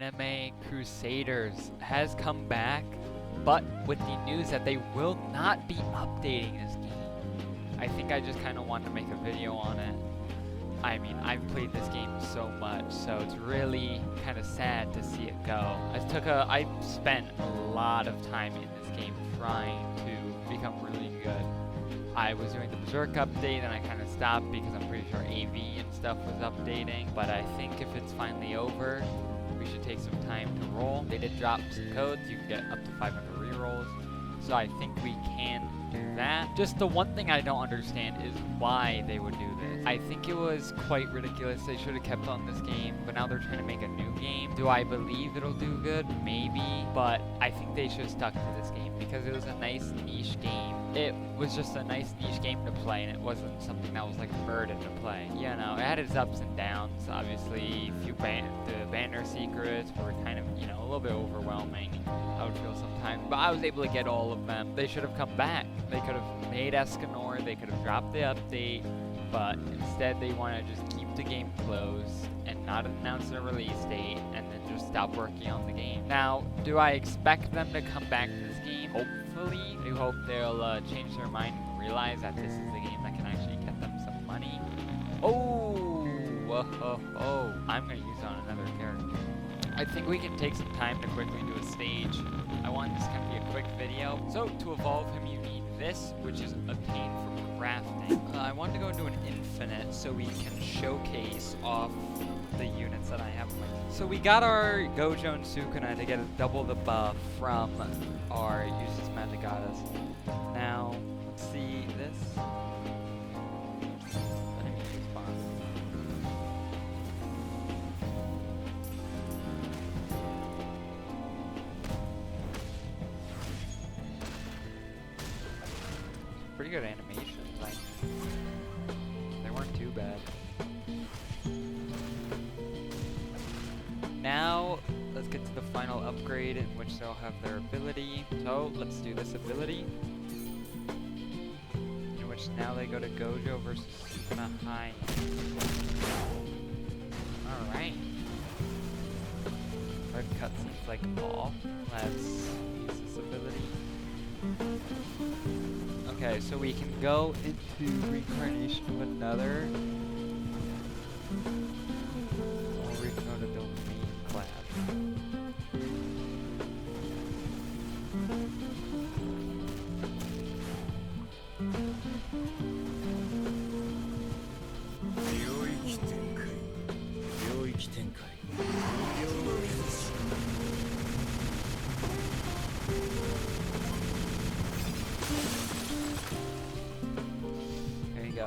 anime Crusaders has come back, but with the news that they will not be updating this game. I think I just kind of wanted to make a video on it. I mean, I've played this game so much, so it's really kind of sad to see it go. I spent a lot of time in this game trying to become really good. I was doing the Berserk update and I kind of stopped because I'm pretty sure AV and stuff was updating. But I think if it's finally over, we should take some time to roll. They did drop some codes. You can get up to 500 rerolls. So I think we can do that. Just the one thing I don't understand is why they would do this. I think it was quite ridiculous. They should have kept on this game, but now they're trying to make a new game. Do I believe it'll do good? Maybe, but I think they should have stuck to this game because it was a nice niche game. It was just a nice niche game to play, and it wasn't something that was like burden to play. You know, it had its ups and downs. Obviously, the banner secrets were kind of, you know, a little bit overwhelming, I would feel sometimes, but I was able to get all of them. They should have come back. They could have made Escanor, they could have dropped the update, but instead they want to just keep the game closed and not announce a release date and then just stop working on the game. Now, do I expect them to come back to this game? Hopefully. I do hope they'll change their mind and realize that this is the game that can actually get them some money. I'm going to use it on another character. I think we can take some time to quickly do a stage. I want this to be a quick video. So, to evolve him, you need this, which is obtained from crafting. I wanted to go into an infinite so we can showcase off the units that I have. So we got our Gojo and Sukuna to get a double the buff from our Uses Magic Goddess. Now, let's see this. Pretty good animations, like, they weren't too bad. Now, let's get to the final upgrade in which they'll have their ability. So, let's do this ability, in which now they go to Gojo versus Sukuna High. Alright. Our cutscene's like off. Let's use this ability. Okay, so we can go into reincarnation of another. Or we can go to domain class.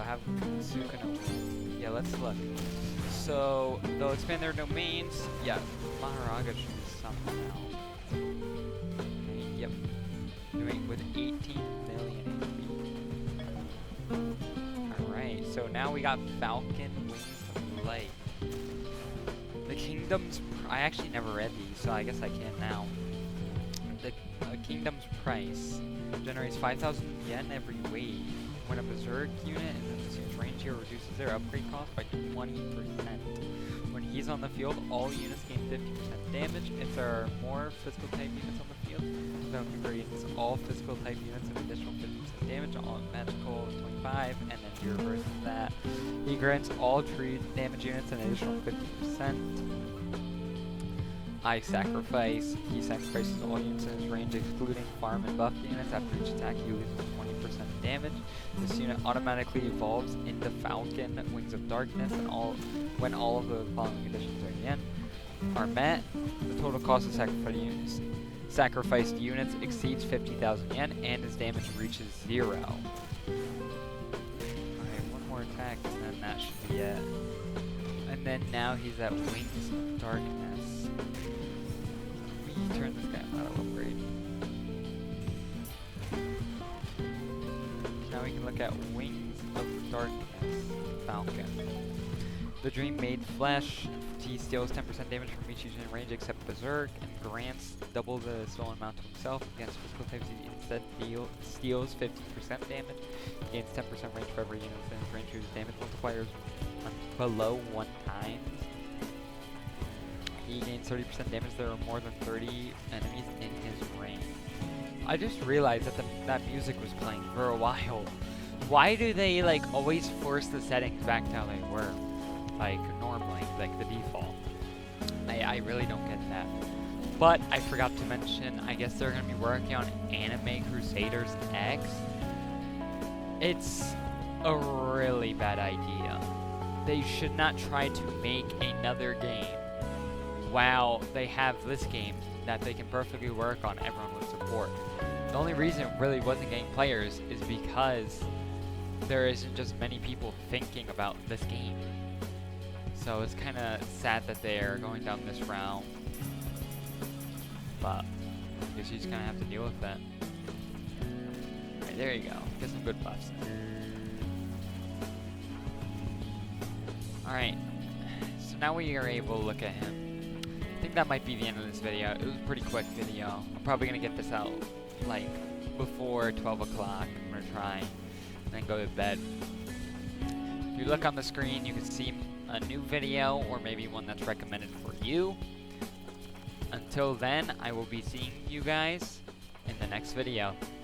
Have Sukuna. Yeah, let's look. So they'll expand their domains. Yeah, Maharaga should be something else. Okay, yep. Doing with 18 million HP. Alright, so now we got Falcon Wings of Light. The Kingdom's I actually never read these, so I guess I can now. The Kingdom's price generates 5,000 yen every wave. When a Berserk unit is in its range here, reduces their upgrade cost by 20%. When he's on the field, all units gain 50% damage. If there are more physical type units on the field, Falcon grants all physical type units an additional 50% damage, all magical 25, and then he reverses that. He grants all tree damage units an additional 50%. He sacrifices all units in his range, excluding farm and buff units. After each attack, he loses 20% damage. This unit automatically evolves into Falcon Wings of Darkness, and when all of the following conditions are met, the total cost of sacrificed units exceeds 50,000 yen, and his damage reaches 0. Alright, one more attack, and then that should be it. And then now he's at Wings of Darkness. We turn this guy out of upgrade. Now we can look at Wings of Darkness, Falcon. The Dream Made Flesh. He steals 10% damage from each unit in range except Berserk, and grants double the stolen amount to himself. Against physical types, he instead steals 50% damage. Gains 10% range for every unit within his range whose damage multipliers below 1 times. He gains 30% damage. There are more than 30 enemies in his range. I just realized that that music was playing for a while. Why do they like always force the settings back to how they were? Like normally, like the default. I really don't get that. But I forgot to mention, I guess they're going to be working on Anime Crusaders X. It's a really bad idea. They should not try to make another game while they have this game that they can perfectly work on, everyone would support. The only reason it really wasn't getting players is because there isn't just many people thinking about this game. So it's kind of sad that they're going down this route. But I guess you just kind of have to deal with that. Alright, there you go. Get some good buffs. Alright, so now we are able to look at him. I think that might be the end of this video. It was a pretty quick video. I'm probably going to get this out like before 12 o'clock. I'm going to try and then go to bed. If you look on the screen, you can see a new video or maybe one that's recommended for you. Until then, I will be seeing you guys in the next video.